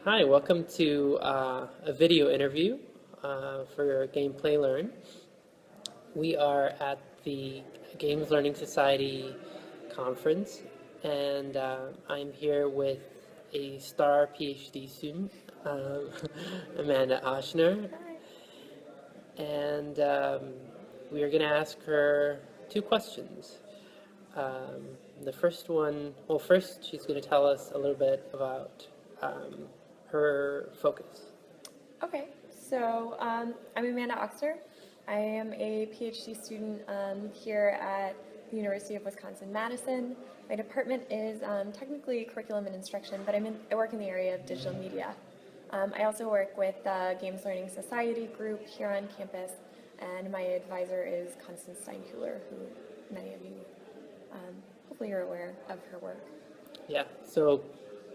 Hi, welcome to a video interview for Games+Learn. We are at the Games+Learning+Society conference, and I'm here with a star Ph.D. student, Amanda Ochsner, and we are going to ask her two questions. The first one, well, first she's going to tell us a little bit about her focus. Okay, so I'm Amanda Ochsner. I am a PhD student here at the University of Wisconsin-Madison. My department is technically curriculum and instruction, but I work in the area of digital media. I also work with the Games+Learning+Society group here on campus, and my advisor is Constance Steinkuhler, who many of you hopefully are aware of her work. Yeah, so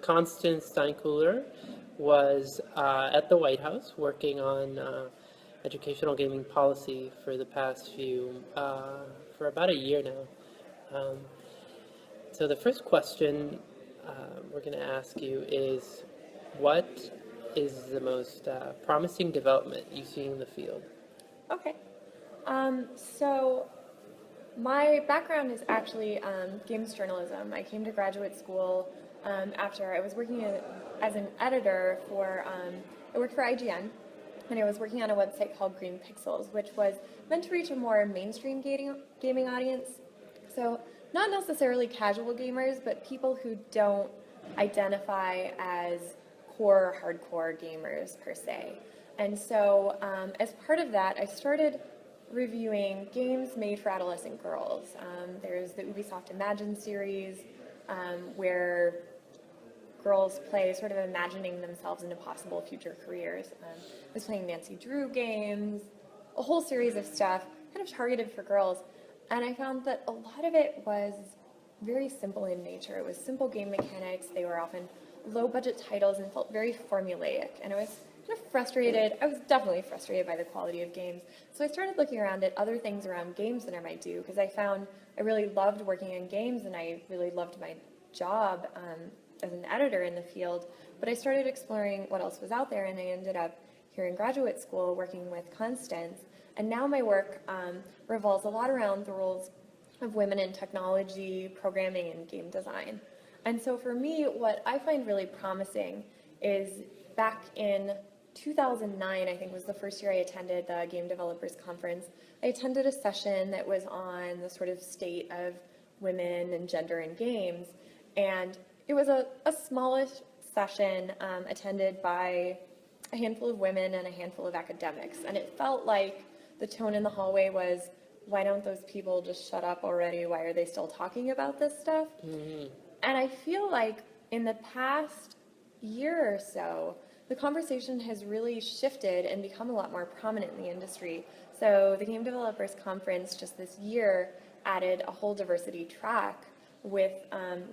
Constance Steinkuhler was at the White House working on educational gaming policy for the past for about a year now. So the first question we're going to ask you is, what is the most promising development you see in the field? Okay, so my background is actually games journalism. I came to graduate school after I was working as an editor for, I worked for IGN, and I was working on a website called Green Pixels, which was meant to reach a more mainstream gaming audience. So not necessarily casual gamers, but people who don't identify as core hardcore gamers per se. And so as part of that, I started reviewing games made for adolescent girls. There's the Ubisoft Imagine series, where girls play sort of imagining themselves into possible future careers. I was playing Nancy Drew games, a whole series of stuff kind of targeted for girls, and I found that a lot of it was very simple in nature. It was simple game mechanics. They were often low-budget titles and felt very formulaic, and I was kind of frustrated. I was definitely frustrated by the quality of games, so I started looking around at other things around games that I might do, because I found I really loved working in games, and I really loved my job as an editor in the field, but I started exploring what else was out there, and I ended up here in graduate school working with Constance, and now my work revolves a lot around the roles of women in technology, programming, and game design. And so for me, what I find really promising is back in 2009, I think was the first year I attended the Game Developers Conference, I attended a session that was on the sort of state of women and gender in games, and it was a smallish session attended by a handful of women and a handful of academics, and it felt like the tone in the hallway was, why don't those people just shut up already? Why are they still talking about this stuff? Mm-hmm. And I feel like in the past year or so, the conversation has really shifted and become a lot more prominent in the industry. So the Game Developers Conference just this year added a whole diversity track with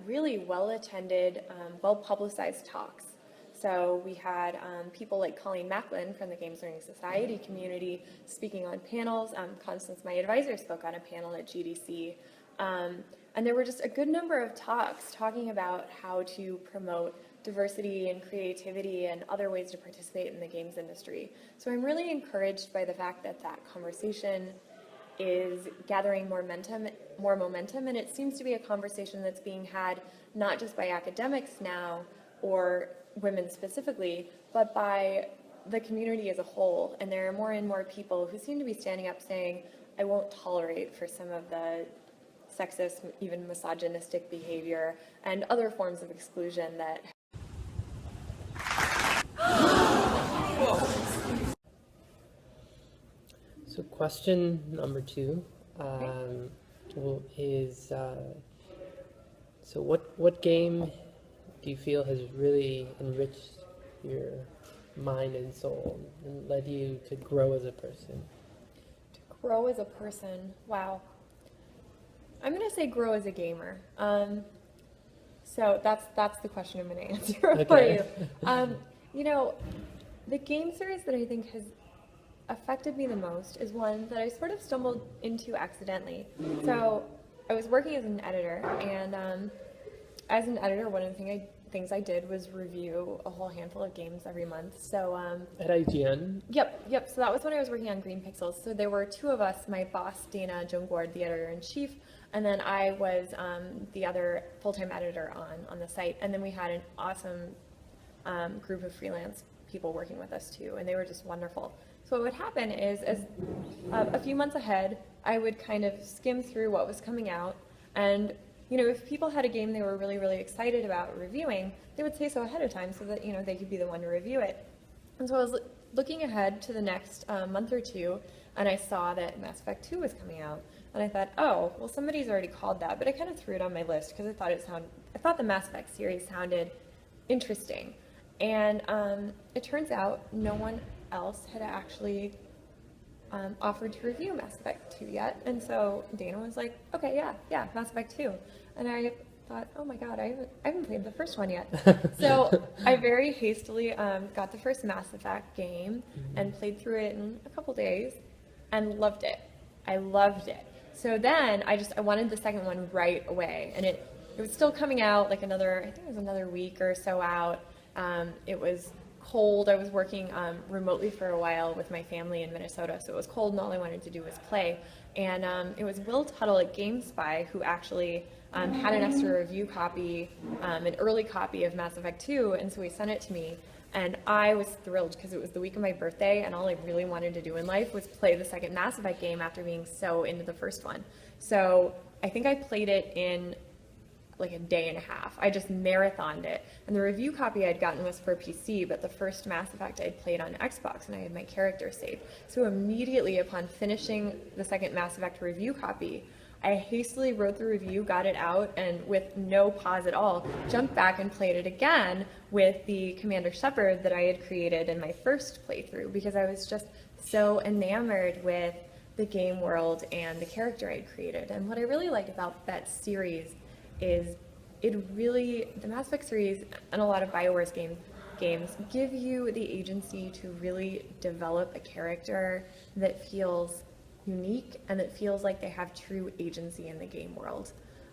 really well-attended, well-publicized talks. So we had people like Colleen Macklin from the Games+Learning+Society community speaking on panels. Constance, my advisor, spoke on a panel at GDC. And there were just a good number of talks talking about how to promote diversity and creativity and other ways to participate in the games industry. So I'm really encouraged by the fact that that conversation is gathering more momentum, and it seems to be a conversation that's being had not just by academics now, or women specifically, but by the community as a whole. And there are more and more people who seem to be standing up saying, I won't tolerate for some of the sexist, even misogynistic behavior and other forms of exclusion that So question number two is, so what game do you feel has really enriched your mind and soul and led you to grow as a person? To grow as a person, wow. I'm going to say grow as a gamer. So that's the question I'm going to answer for you. You know, the game series that I think has affected me the most is one that I sort of stumbled into accidentally. So I was working as an editor, and as an editor, one of the things I did was review a whole handful of games every month. So At IGN? Yep. So that was when I was working on Green Pixels. So there were two of us, my boss, Dana Joan-Gord, the editor-in-chief, and then I was the other full-time editor on the site. And then we had an awesome group of freelance people working with us too, and they were just wonderful. So what would happen is, as a few months ahead, I would kind of skim through what was coming out, and if people had a game they were really, really excited about reviewing, they would say so ahead of time so that they could be the one to review it. And so I was looking ahead to the next month or two, and I saw that Mass Effect 2 was coming out, and I thought, oh, well, somebody's already called that, but I kind of threw it on my list because I thought the Mass Effect series sounded interesting. And it turns out no one else had actually offered to review Mass Effect 2 yet. And so Dana was like, okay, yeah, Mass Effect 2. And I thought, oh my God, I haven't played the first one yet. So I very hastily got the first Mass Effect game and played through it in a couple days and loved it. I loved it. So then I wanted the second one right away. And it was still coming out like I think it was another week or so out. It was cold. I was working remotely for a while with my family in Minnesota, so it was cold and all I wanted to do was play. And it was Will Tuttle at GameSpy who actually had an extra review copy, an early copy of Mass Effect 2, and so he sent it to me. And I was thrilled because it was the week of my birthday, and all I really wanted to do in life was play the second Mass Effect game after being so into the first one. So I think I played it in like a day and a half. I just marathoned it. And the review copy I'd gotten was for PC, but the first Mass Effect I'd played on Xbox, and I had my character saved. So immediately upon finishing the second Mass Effect review copy, I hastily wrote the review, got it out, and with no pause at all, jumped back and played it again with the Commander Shepard that I had created in my first playthrough, because I was just so enamored with the game world and the character I'd created. And what I really like about that series is the Mass Effect series and a lot of BioWare's games give you the agency to really develop a character that feels unique and that feels like they have true agency in the game world.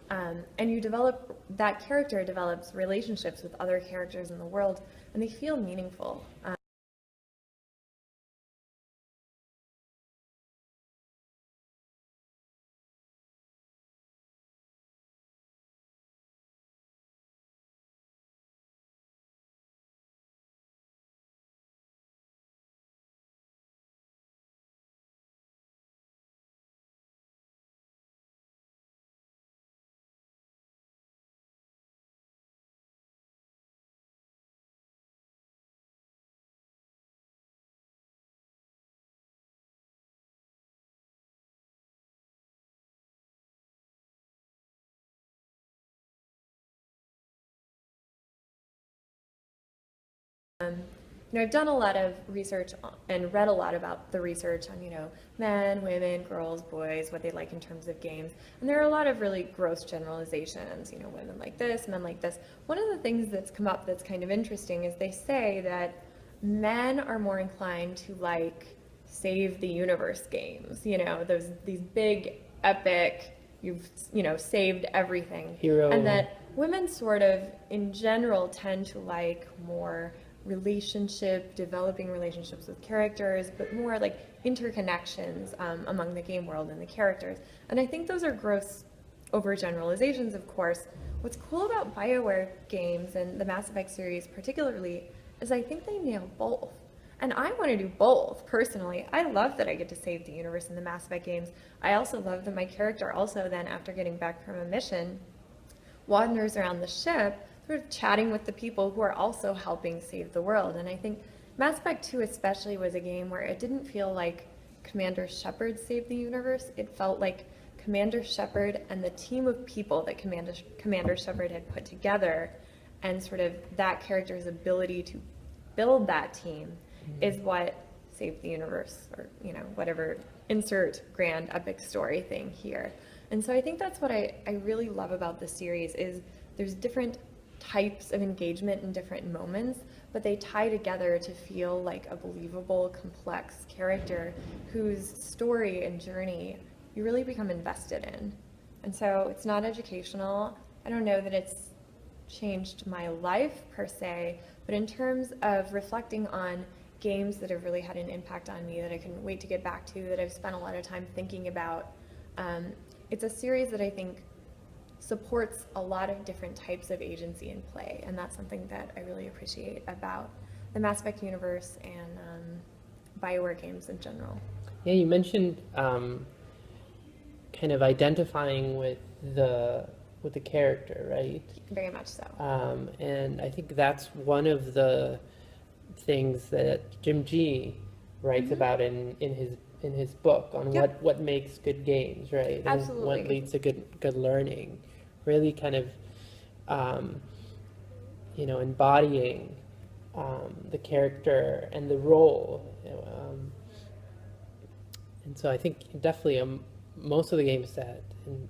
And that character develops relationships with other characters in the world, and they feel meaningful. I've done a lot of research and read a lot about the research on, men, women, girls, boys, what they like in terms of games. And there are a lot of really gross generalizations, women like this, men like this. One of the things that's come up that's kind of interesting is they say that men are more inclined to like save the universe games, these big, epic, you've, saved everything. Hero. And that women sort of, in general, tend to like more developing relationships with characters, but more like interconnections among the game world and the characters. And I think those are gross overgeneralizations, of course. What's cool about BioWare games and the Mass Effect series particularly is I think they nail both. And I want to do both, personally. I love that I get to save the universe in the Mass Effect games. I also love that my character also then, after getting back from a mission, wanders around the ship sort of chatting with the people who are also helping save the world. And I think Mass Effect 2 especially was a game where it didn't feel like Commander Shepard saved the universe. It felt like Commander Shepard and the team of people that Commander Shepard had put together, and sort of that character's ability to build that team is what saved the universe, or whatever, insert grand epic story thing here. And so I think that's what I really love about the series is there's different types of engagement in different moments, but they tie together to feel like a believable, complex character whose story and journey you really become invested in. And so it's not educational. I don't know that it's changed my life per se, but in terms of reflecting on games that have really had an impact on me that I couldn't wait to get back to, that I've spent a lot of time thinking about, it's a series that I think supports a lot of different types of agency and play, and that's something that I really appreciate about the Mass Effect universe and BioWare games in general. Yeah, you mentioned kind of identifying with the character, right? Very much so. And I think that's one of the things that Jim G writes about in his book on what makes good games, right? And Absolutely. what leads to good learning. Really kind of embodying the character and the role. And so I think definitely most of the games that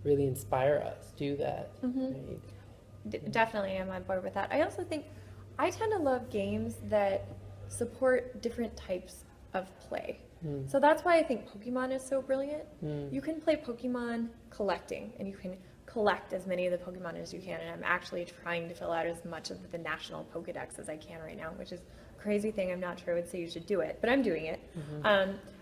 really inspire us do that. Right? Definitely, I'm on board with that. I also think I tend to love games that support different types of play. So that's why I think Pokemon is so brilliant. You can play Pokemon collecting, and you can collect as many of the Pokemon as you can, and I'm actually trying to fill out as much of the national Pokedex as I can right now, which is a crazy thing. I'm not sure I would say you should do it, but I'm doing it.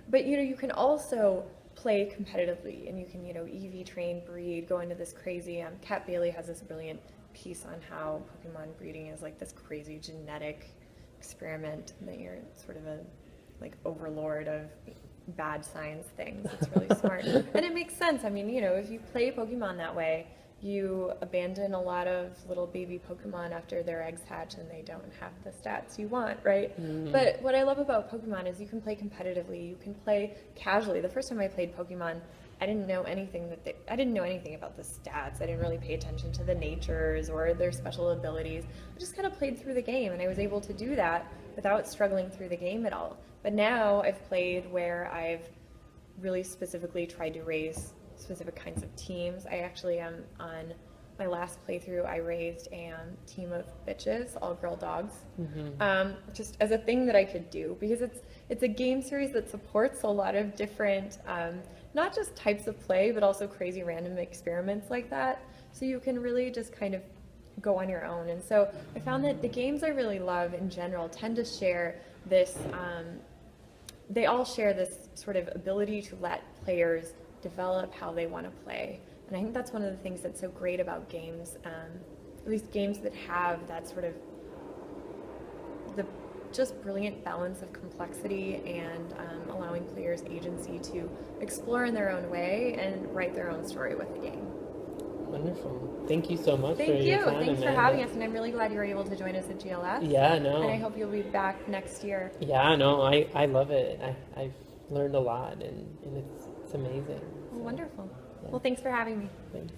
But you can also play competitively, and you can EV train, breed, go into this crazy. Kat Bailey has this brilliant piece on how Pokemon breeding is like this crazy genetic experiment, and that you're sort of a overlord of bad science things. It's really smart, and it makes sense. I mean, if you play Pokemon that way, you abandon a lot of little baby Pokemon after their eggs hatch and they don't have the stats you want, right? But what I love about Pokemon is you can play competitively, you can play casually. The first time I played Pokemon, I didn't know anything about the stats. I didn't really pay attention to the natures or their special abilities. I just kind of played through the game, and I was able to do that without struggling through the game at all. But now I've played where I've really specifically tried to raise specific kinds of teams. I actually am on my last playthrough, I raised a team of bitches, all girl dogs, just as a thing that I could do, because it's a game series that supports a lot of different, not just types of play, but also crazy random experiments like that. So you can really just kind of go on your own. And so I found that the games I really love in general tend to share this, they all share this sort of ability to let players develop how they want to play. And I think that's one of the things that's so great about games, at least games that have that sort of the just brilliant balance of complexity and allowing players agency to explore in their own way and write their own story with the game. Wonderful. Thank you so much for your time. Thank you. Thanks Amanda. for having us, and I'm really glad you were able to join us at GLS. Yeah, no. And I hope you'll be back next year. Yeah, no, I love it. I've learned a lot, and it's amazing. Wonderful. Yeah. Well, thanks for having me. Thanks.